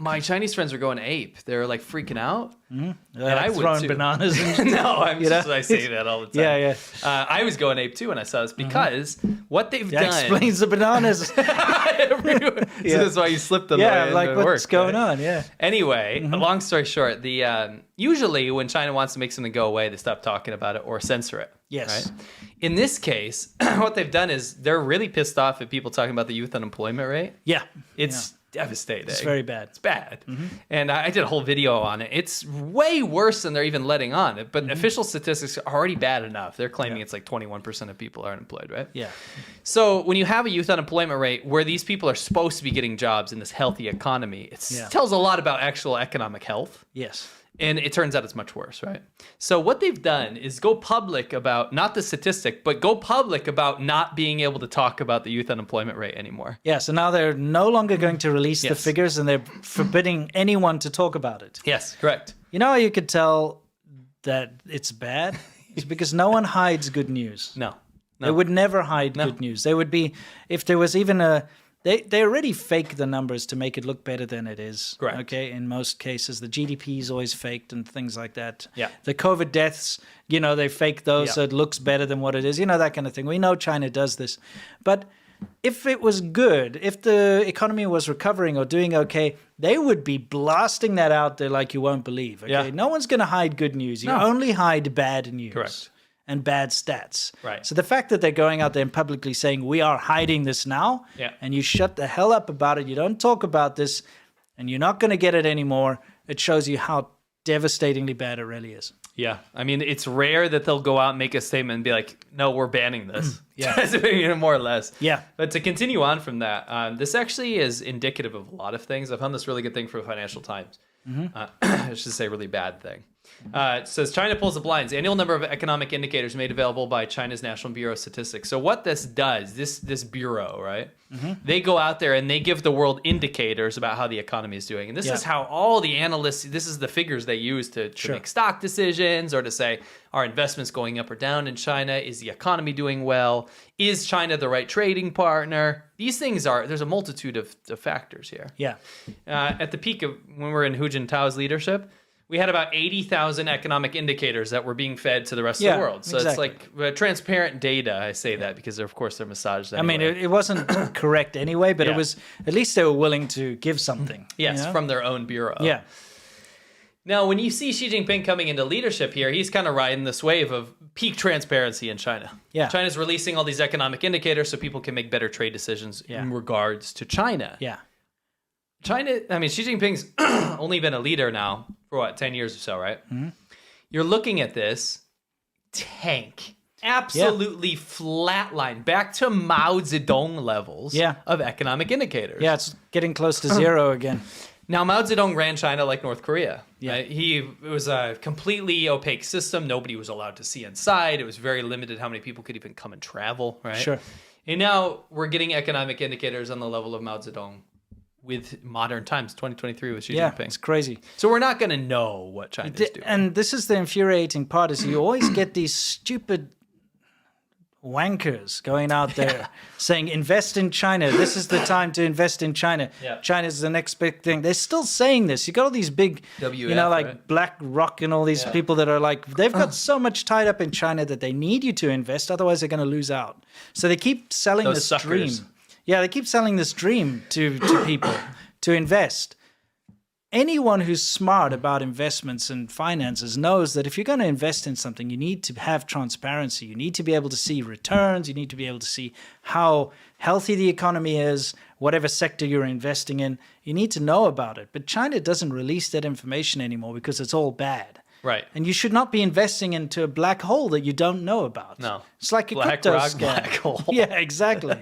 my Chinese friends were going ape. They were like freaking out. And I would throwing too. bananas. And, No, I say that all the time. yeah. I was going ape too when I saw this because what they've That done. explains the bananas. So that's why you slipped them. Yeah, away like into what's work, going right? on? Yeah. Anyway, long story short, the usually when China wants to make something go away, they stop talking about it or censor it. Yes. Right? In this case, what they've done is they're really pissed off at people talking about the youth unemployment rate. Yeah. It's devastating. It's very bad. It's bad. And I did a whole video on it. It's way worse than they're even letting on. But official statistics are already bad enough. They're claiming it's like 21% of people are unemployed, right? Yeah. So when you have a youth unemployment rate where these people are supposed to be getting jobs in this healthy economy, it tells a lot about actual economic health. Yes. And it turns out it's much worse, right? So what they've done is go public about, not the statistic, but go public about not being able to talk about the youth unemployment rate anymore. Yeah, so now they're no longer going to release the Yes. figures and they're forbidding anyone to talk about it. Yes, correct. You know how you could tell that it's bad? It's because no one hides good news. No. They would never hide good news. They would be, if there was even a, they already fake the numbers to make it look better than it is. Correct. Okay, in most cases. The GDP is always faked and things like that. Yeah. The COVID deaths, they fake those so it looks better than what it is. That kind of thing. We know China does this. But if it was good, if the economy was recovering or doing okay, they would be blasting that out there like you won't believe. Okay, Yeah. no one's going to hide good news. You only hide bad news. Correct. And bad stats. Right. So the fact that they're going out there and publicly saying, we are hiding this now, and you shut the hell up about it, you don't talk about this, and you're not going to get it anymore, it shows you how devastatingly bad it really is. Yeah. I mean, it's rare that they'll go out and make a statement and be like, no, we're banning this. More or less. Yeah. But to continue on from that, this actually is indicative of a lot of things. I found this really good thing for the Financial Times. I should say really bad thing. It says China pulls the blinds. Annual number of economic indicators made available by China's National Bureau of Statistics. So what this does, this bureau, right? They go out there and they give the world indicators about how the economy is doing. And this is how all the analysts, this is the figures they use to make stock decisions or to say, are investments going up or down in China? Is the economy doing well? Is China the right trading partner? These things there's a multitude of factors here. Yeah. At the peak of when we were in Hu Jintao's leadership, we had about 80,000 economic indicators that were being fed to the rest of the world. So it's like transparent data. I say that because, of course, they're massaged anyway. I mean, it wasn't correct anyway, but it was, at least they were willing to give something. Yes, from their own bureau. Yeah. Now, when you see Xi Jinping coming into leadership here, he's kind of riding this wave of peak transparency in China. Yeah. China's releasing all these economic indicators so people can make better trade decisions in regards to China. Yeah. China, I mean, Xi Jinping's only been a leader now for 10 years or so, right? You're looking at this tank, absolutely flatline, back to Mao Zedong levels of economic indicators. Yeah, it's getting close to zero again. Now, Mao Zedong ran China like North Korea. Yeah. Right? It was a completely opaque system. Nobody was allowed to see inside. It was very limited how many people could even come and travel, right? Sure. And now we're getting economic indicators on the level of Mao Zedong with modern times, 2023 with Xi Jinping. It's crazy. So we're not going to know what China's doing. And this is the infuriating part, is you always get these stupid wankers going out there saying, invest in China. This is the time to invest in China. China's the next big thing. They're still saying this. You got all these big, WF, like BlackRock and all these people that are like, they've got so much tied up in China that they need you to invest. Otherwise, they're going to lose out. So they keep selling Those this suckers. dream. Yeah, they keep selling this dream to people to invest. Anyone who's smart about investments and finances knows that if you're going to invest in something, you need to have transparency. You need to be able to see returns. You need to be able to see how healthy the economy is, whatever sector you're investing in. You need to know about it. But China doesn't release that information anymore because it's all bad. Right. And you should not be investing into a black hole that you don't know about. No. It's like a Black crypto rock, scam. black hole. Yeah, exactly.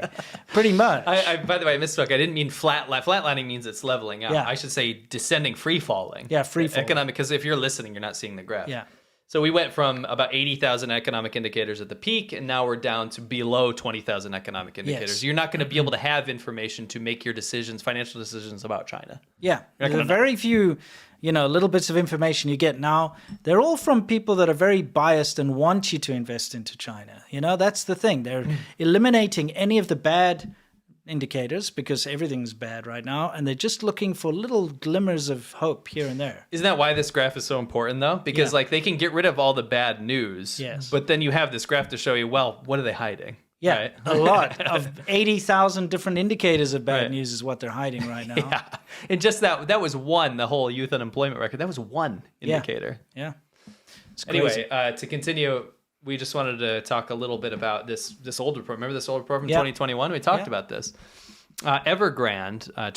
Pretty much. I by the way, I misspoke. I didn't mean flatlining means it's leveling out. Yeah. I should say descending, free falling. Yeah, free falling. Economic, because if you're listening, you're not seeing the graph. Yeah. So we went from about 80,000 economic indicators at the peak, and now we're down to below 20,000 economic indicators. Yes. You're not going to be able to have information to make your decisions, financial decisions about China. Yeah, there are very few, little bits of information you get now. They're all from people that are very biased and want you to invest into China. That's the thing. They're eliminating any of the bad, indicators because everything's bad right now, and they're just looking for little glimmers of hope here and there. Isn't that why this graph is so important, though? Because like they can get rid of all the bad news, Yes. but then you have this graph to show you, well, what are they hiding? Yeah, Right? a lot of 80,000 different indicators of bad Right. news is what they're hiding right now. Yeah. And just that was one, the whole youth unemployment record. That was one indicator. Yeah. It's crazy. Anyway, to continue, we just wanted to talk a little bit about this old report. Remember this old report from 2021? We talked about this. Evergrande,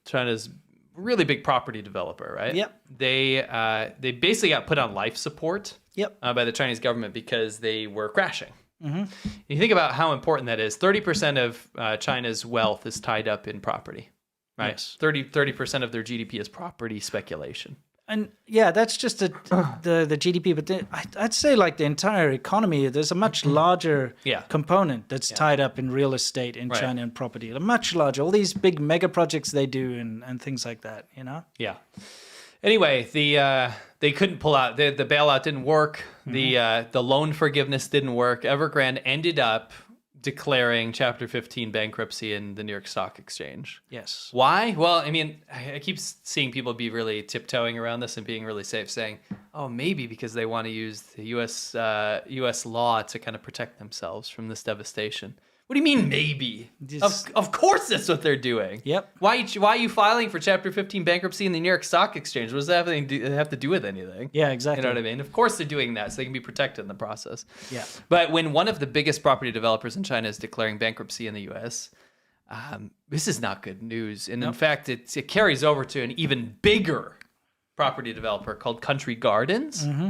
China's really big property developer, right? Yep. They basically got put on life support by the Chinese government because they were crashing. Mm-hmm. You think about how important that is. 30% of China's wealth is tied up in property, right? Yes. 30% of their GDP is property speculation. And yeah, that's just the GDP, but I'd say like the entire economy, there's a much larger component that's tied up in real estate in China and property. A much larger, all these big mega projects they do and things like that, you know? Yeah. Anyway, they couldn't pull out. The bailout didn't work. The loan forgiveness didn't work. Evergrande ended up declaring Chapter 15 bankruptcy in the New York Stock Exchange. Yes. Why? Well, I mean, I keep seeing people be really tiptoeing around this and being really safe, saying, oh, maybe because they want to use the U.S. law to kind of protect themselves from this devastation. What do you mean, maybe? Of course that's what they're doing. Yep. Why are you filing for Chapter 15 bankruptcy in the New York Stock Exchange? What does that have to do with anything? Yeah, exactly. You know what I mean? Of course they're doing that so they can be protected in the process. Yeah. But when one of the biggest property developers in China is declaring bankruptcy in the U.S., this is not good news. And in fact, it carries over to an even bigger property developer called Country Gardens. Mm-hmm.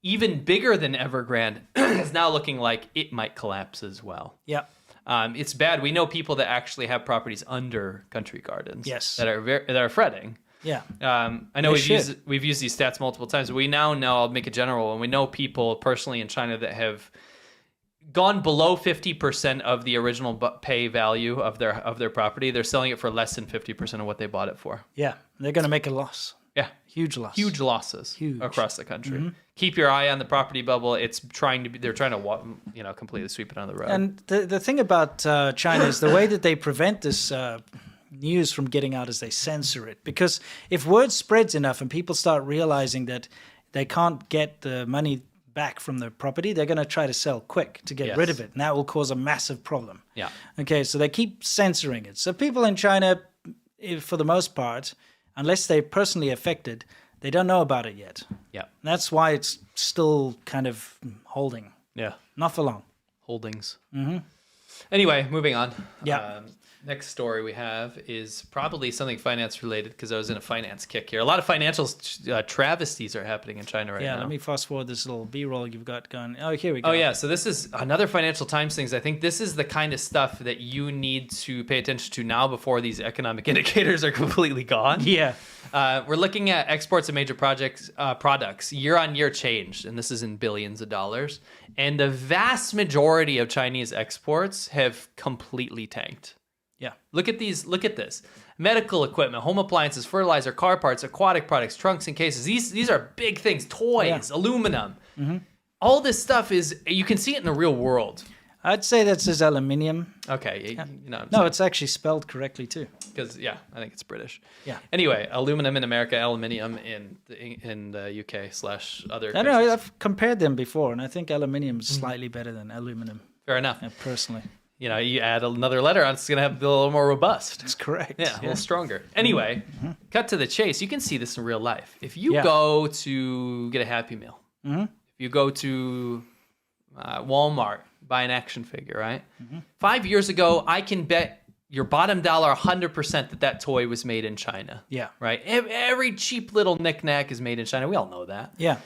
Even bigger than Evergrande is now looking like it might collapse as well. Yeah. It's bad. We know people that actually have properties under Country Gardens. Yes. That are fretting. Yeah. I know we've used these stats multiple times. But we now know, I'll make it general, and we know people personally in China that have gone below 50% of the original pay value of their property. They're selling it for less than 50% of what they bought it for. Yeah. They're going to make a loss. Yeah. Huge loss. Huge losses across the country. Mm-hmm. Keep your eye on the property bubble. They're trying to completely sweep it on the road. And the thing about China is the way that they prevent this news from getting out is they censor it. Because if word spreads enough and people start realizing that they can't get the money back from their property, they're going to try to sell quick to get rid of it. And that will cause a massive problem. Yeah. Okay, so they keep censoring it. So people in China, for the most part, unless they're personally affected, they don't know about it yet. Yeah. That's why it's still kind of holding. Yeah. Not for long. Holdings. Mm-hmm. Anyway, moving on. Yeah. Next story we have is probably something finance related because I was in a finance kick here. A lot of financial travesties are happening in China right now. Yeah, let me fast forward this little B-roll you've got going. Oh, here we go. Oh, yeah. So this is another Financial Times things. I think this is the kind of stuff that you need to pay attention to now before these economic indicators are completely gone. Yeah. We're looking at exports of major products year-on-year changed, and this is in billions of dollars. And the vast majority of Chinese exports have completely tanked. Yeah. Look at this. Medical equipment, home appliances, fertilizer, car parts, aquatic products, trunks and cases. These are big things. Toys, aluminum. Mm-hmm. All this stuff you can see it in the real world. I'd say that says aluminium. Okay. Yeah. No, it's actually spelled correctly too. Because, I think it's British. Yeah. Anyway, aluminum in America, aluminium in the UK / other countries. I know, I've compared them before, and I think aluminium is slightly better than aluminum. Fair enough. Personally. You add another letter on, it's going to have a little more robust. That's correct. Yeah, a little stronger. Anyway, cut to the chase. You can see this in real life. If you go to get a Happy Meal, if you go to Walmart, buy an action figure, right? 5 years ago, I can bet your bottom dollar 100% that toy was made in China. Yeah. Right? Every cheap little knick-knack is made in China. We all know that. Yeah.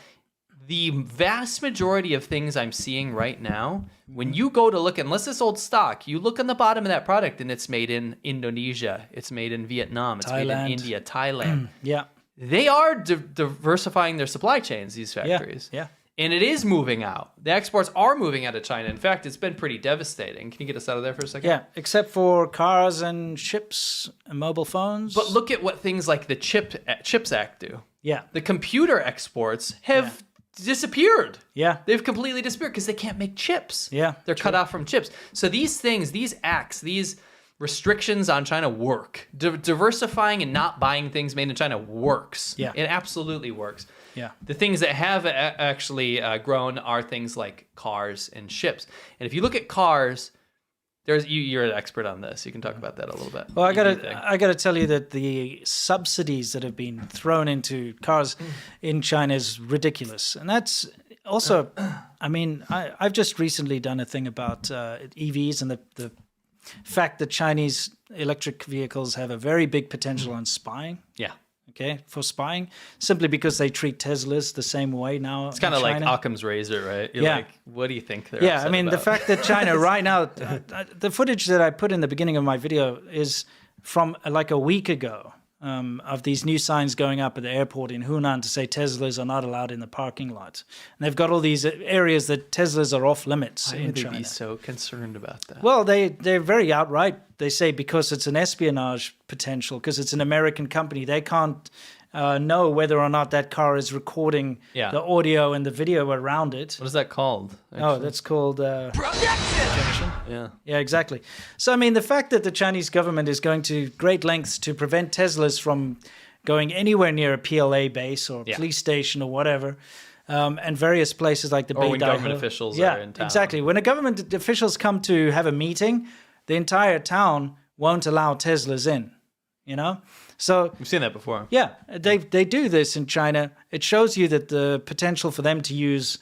The vast majority of things I'm seeing right now, when you go to look, unless it's old stock, you look on the bottom of that product and it's made in Indonesia, it's made in Vietnam, it's made in India, Thailand. Yeah. They are diversifying their supply chains, these factories. Yeah. And it is moving out. The exports are moving out of China. In fact, it's been pretty devastating. Can you get us out of there for a second? Yeah, except for cars and ships and mobile phones. But look at what things like the CHIPS Act do. Yeah. The computer exports have disappeared. Yeah. They've completely disappeared because they can't make chips. Yeah. They're cut off from chips. So these things, these acts, these restrictions on China work. Diversifying and not buying things made in China works. Yeah. It absolutely works. Yeah. The things that have actually grown are things like cars and ships. And if you look at cars, you're an expert on this. You can talk about that a little bit. Well, I gotta tell you that the subsidies that have been thrown into cars in China is ridiculous, and that's also, I mean, I've just recently done a thing about EVs and the fact that Chinese electric vehicles have a very big potential on spying. Yeah. Okay, for spying, simply because they treat Teslas the same way now. It's kind of like Occam's razor, right? You're like, what do you think they're Yeah, upset I mean, about? the fact that China right now, the footage that I put in the beginning of my video is from like a week ago of these new signs going up at the airport in Hunan to say Teslas are not allowed in the parking lot. And they've got all these areas that Teslas are off limits Why in would they China. be so concerned about that? Well, they're very outright. They say because it's an espionage potential, because it's an American company, they can't know whether or not that car is recording the audio and the video around it. What is that called? Oh, that's called projection. Yeah. Yeah, exactly. So, I mean, the fact that the Chinese government is going to great lengths to prevent Teslas from going anywhere near a PLA base or police station or whatever, and various places like the Or when Beidai government Hill. officials are in town. Exactly. When a government officials come to have a meeting, the entire town won't allow Teslas in, you know? So We've seen that before. yeah, they do this in China. It shows you that the potential for them to use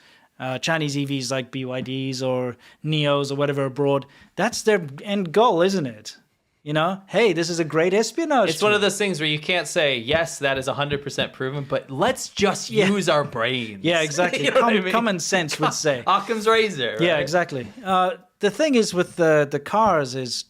Chinese EVs like BYDs or NIOs or whatever abroad, that's their end goal, isn't it? You know, hey, this is a great espionage. It's one of those things where you can't say, yes, that is 100% proven, but let's just use our brains. Yeah, exactly. You know what I mean? Common sense would say. Occam's razor. Right? Yeah, exactly. The thing is with the cars is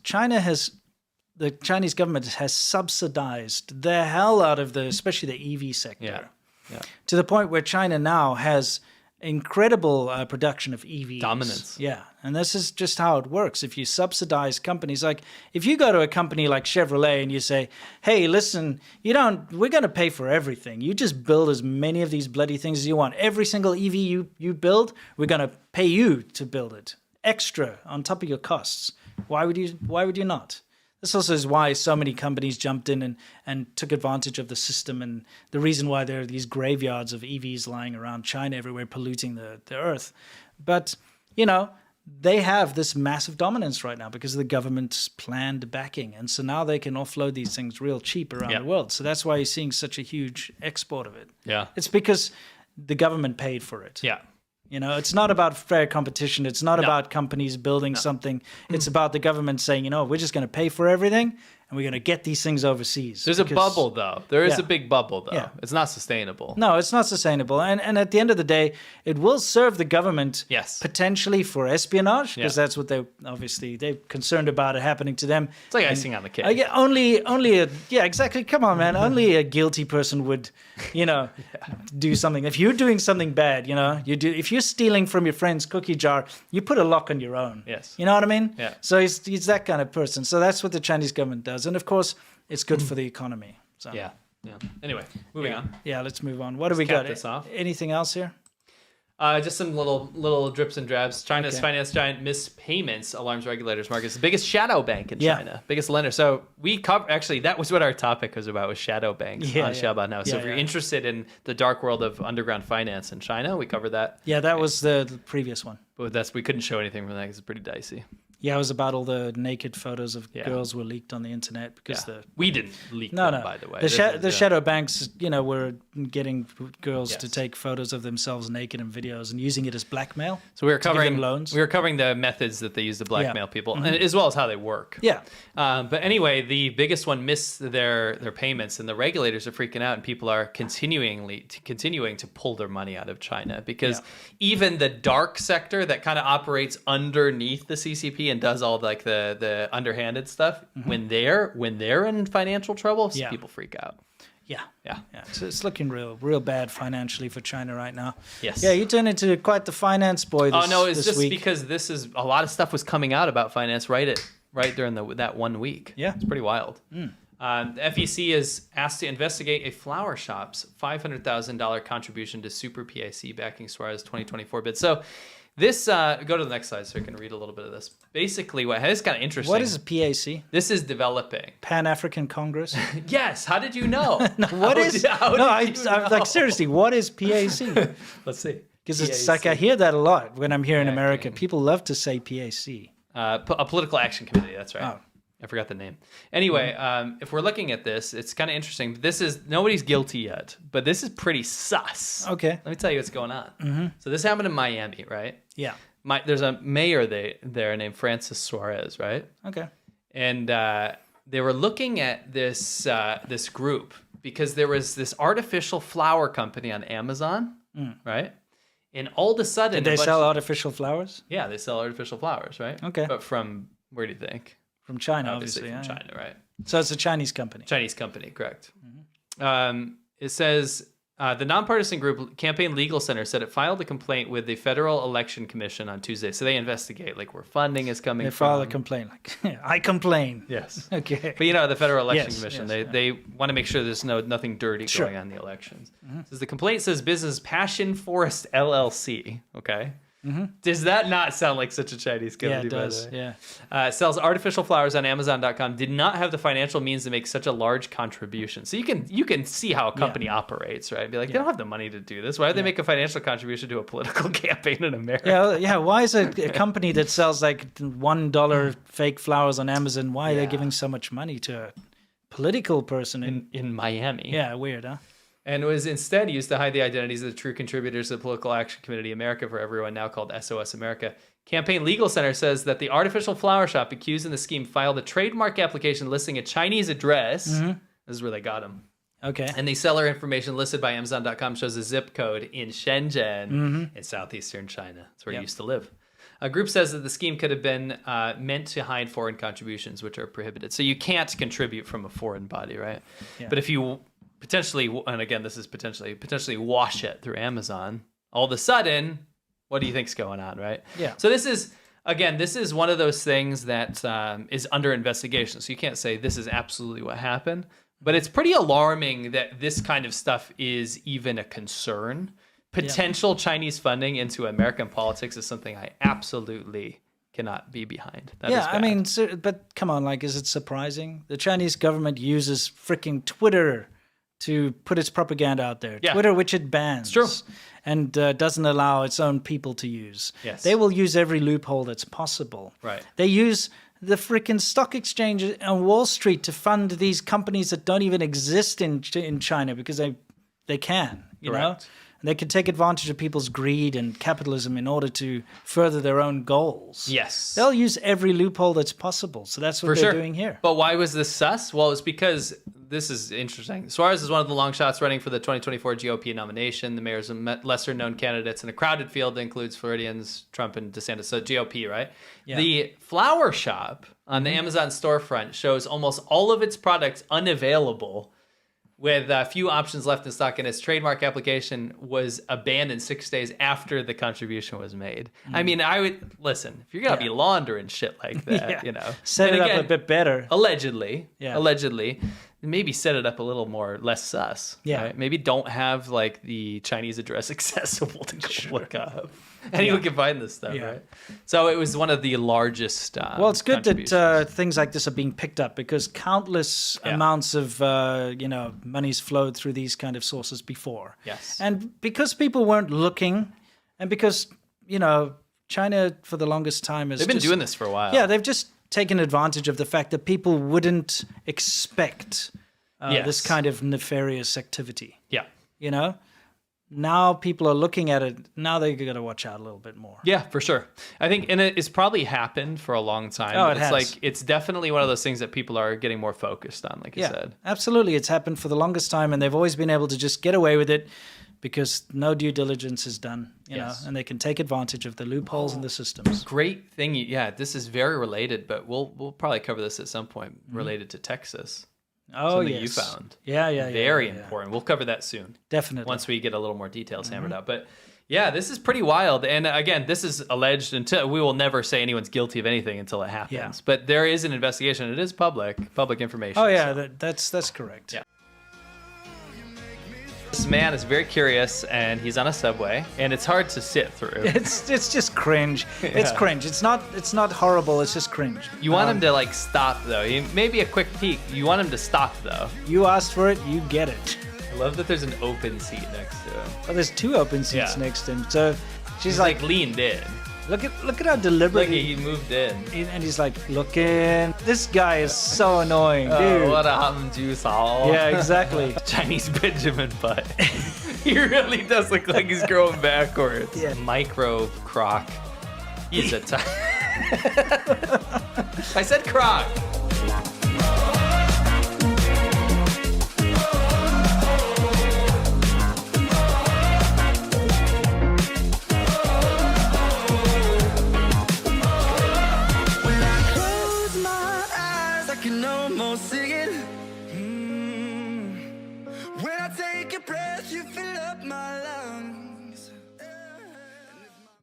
the Chinese government has subsidized the hell out of especially the EV sector. Yeah. To the point where China now has incredible production of EVs. Dominance. Yeah, and this is just how it works. If you subsidize companies, like if you go to a company like Chevrolet and you say, hey, listen, we're going to pay for everything. You just build as many of these bloody things as you want. Every single EV you build, we're going to pay you to build it. Extra on top of your costs. Why would you not? This also is why so many companies jumped in and took advantage of the system, and the reason why there are these graveyards of EVs lying around China everywhere polluting the earth. But, you know, they have this massive dominance right now because of the government's planned backing. And so now they can offload these things real cheap around the world. So that's why you're seeing such a huge export of it. Yeah. It's because the government paid for it. Yeah. You know, it's not about fair competition. It's not about companies building something. It's about the government saying, you know, we're just going to pay for everything and we're going to get these things overseas. There's a bubble, though. There is a big bubble, though. Yeah. It's not sustainable. No, it's not sustainable. And at the end of the day, it will serve the government potentially for espionage, because that's what they're concerned about it happening to them. It's like icing on the cake. Exactly. Come on, man. Only a guilty person would, you know, do something. If you're doing something bad, you know, if you're stealing from your friend's cookie jar, you put a lock on your own. Yes. You know what I mean? Yeah. So he's that kind of person. So that's what the Chinese government does. And of course, it's good for the economy. So Yeah. Anyway, moving on. Yeah, let's move on. What do we cap got? this off. Anything else here? Just some little drips and drabs. China's finance giant missed payments, alarms regulators. Markets, the biggest shadow bank in China, biggest lender. So we actually that was what our topic was about, was shadow banks on Xiaoba now. So if you're interested in the dark world of underground finance in China, we covered that. Yeah, that was the previous one. But we couldn't show anything from that because it's pretty dicey. Yeah, it was about all the naked photos of girls were leaked on the internet because we didn't leak them, by the way. The shadow banks, you know, were getting girls to take photos of themselves naked in videos and using it as blackmail. So we were covering loans. We were covering the methods that they use to blackmail people, and as well as how they work. Yeah. But anyway, the biggest one missed their payments, and the regulators are freaking out, and people are continuing to pull their money out of China because even the dark sector that kind of operates underneath the CCP and does all like the underhanded stuff, when they're in financial trouble, people freak out. Yeah. So it's looking real bad financially for China right now. Yes. Yeah, you turned into quite the finance boy this Oh no, it's just week. because this is a lot of stuff was coming out about finance right during that 1 week. Yeah. It's pretty wild. The FEC is asked to investigate a flower shop's $500,000 contribution to Super PIC backing Suarez 2024 bid. So This, go to the next slide so I can read a little bit of this. Basically, what is kind of interesting. What is PAC? This is developing. Pan-African Congress? Yes. How did you know? No, what is? I'm like, seriously, what is PAC? Let's see. Because it's like I hear that a lot when I'm here in America. People love to say PAC. A political action committee. That's right. Oh. I forgot the name. Anyway, if we're looking at this, it's kind of interesting. This is nobody's guilty yet, but this is pretty sus. Okay. Let me tell you what's going on. So this happened in Miami, right? Yeah. There's a mayor there named Francis Suarez, right? Okay. And they were looking at this group because there was this artificial flower company on Amazon, right? And all of a sudden, Did they sell artificial flowers? Yeah, they sell artificial flowers, right? Okay. But from where do you think? From China, obviously. From China, right? So it's a Chinese company. Chinese company, correct. It says the nonpartisan group Campaign Legal Center said it filed a complaint with the Federal Election Commission on Tuesday. So they investigate like where funding is coming from. They file a complaint like, I complain. Yes. Okay. But the Federal Election Commission, yes, they want to make sure there's nothing dirty going on in the elections. So the complaint says business Passion Forest LLC, okay? Does that not sound like such a Chinese company? Yeah, it does. Yeah. Sells artificial flowers on Amazon.com. Did not have the financial means to make such a large contribution. So you can see how a company operates, right? Be like, they don't have the money to do this. Why would they make a financial contribution to a political campaign in America? Yeah. Why is a company that sells like $1 fake flowers on Amazon? Why are they giving so much money to a political person in Miami? Yeah, weird, huh? And was instead used to hide the identities of the true contributors to the Political Action Committee America for Everyone, now called SOS America. Campaign Legal Center says that the artificial flower shop accused in the scheme filed a trademark application listing a Chinese address. This is where they got him. Okay. And the seller information listed by Amazon.com shows a zip code in Shenzhen in southeastern China. That's where he used to live. A group says that the scheme could have been meant to hide foreign contributions, which are prohibited. So you can't contribute from a foreign body, right? Yeah. But if you potentially, and again, this is potentially wash it through Amazon, all of a sudden, what do you think's going on, right? Yeah. So this is one of those things that is under investigation. So you can't say this is absolutely what happened, but it's pretty alarming that this kind of stuff is even a concern. Potential Chinese funding into American politics is something I absolutely cannot be behind. That is bad. I mean, but come on, like, is it surprising? The Chinese government uses freaking Twitter to put its propaganda out there. Yeah. Twitter, which it bans. It's true. And doesn't allow its own people to use. Yes. They will use every loophole that's possible. Right. They use the freaking stock exchange on Wall Street to fund these companies that don't even exist in China because they can, you know? And they can take advantage of people's greed and capitalism in order to further their own goals. Yes. They'll use every loophole that's possible. So that's what they're doing here. But why was this sus? Well, it's because this is interesting. Suarez is one of the long shots running for the 2024 GOP nomination. The mayor's lesser-known candidates in a crowded field that includes Floridians, Trump, and DeSantis. So GOP, right? Yeah. The flower shop on the Amazon storefront shows almost all of its products unavailable, with a few options left in stock, and its trademark application was abandoned 6 days after the contribution was made. I mean, I would listen, if you're gonna be laundering shit like that, you know, set it up a bit better. Allegedly, maybe set it up a little more less sus. Yeah, right? Maybe don't have like the Chinese address accessible to go look up. Anyone can find this stuff, right? So it was one of the largest. Well, it's good that things like this are being picked up because countless amounts of money's flowed through these kind of sources before. Yes, and because people weren't looking, and because China for the longest time has they've been doing this for a while. Yeah, they've just taken advantage of the fact that people wouldn't expect this kind of nefarious activity. Yeah, Now people are looking at it. Now they got to watch out a little bit more. Yeah, for sure. I think, and it's probably happened for a long time. Oh, it has. It's definitely one of those things that people are getting more focused on, like you said. Absolutely. It's happened for the longest time, and they've always been able to just get away with it because no due diligence is done, you know, and they can take advantage of the loopholes in the systems. Great thing. This is very related, but we'll probably cover this at some point related to Texas. Oh, something you found. Yeah. Very important. We'll cover that soon. Definitely. Once we get a little more details hammered out. But yeah, this is pretty wild. And again, this is alleged until we will never say anyone's guilty of anything until it happens. Yeah. But there is an investigation. It is public information. Oh, yeah, that's correct. Yeah. this man is very curious, and he's on a subway, and it's hard to sit through. It's just cringe. It's cringe. It's not horrible. It's just cringe. You want him to like stop though. Maybe a quick peek. You want him to stop though. You asked for it, you get it. I love that there's an open seat next to him. Oh, there's 2 open seats next to him. So she's He's like leaned in. look at how deliberate He moved in. and he's like looking. This guy is so annoying, dude. Oh, what a hamju Yeah, exactly. Chinese Benjamin butt. He really does look like he's growing backwards. Yeah. Micro croc. He's a I said croc.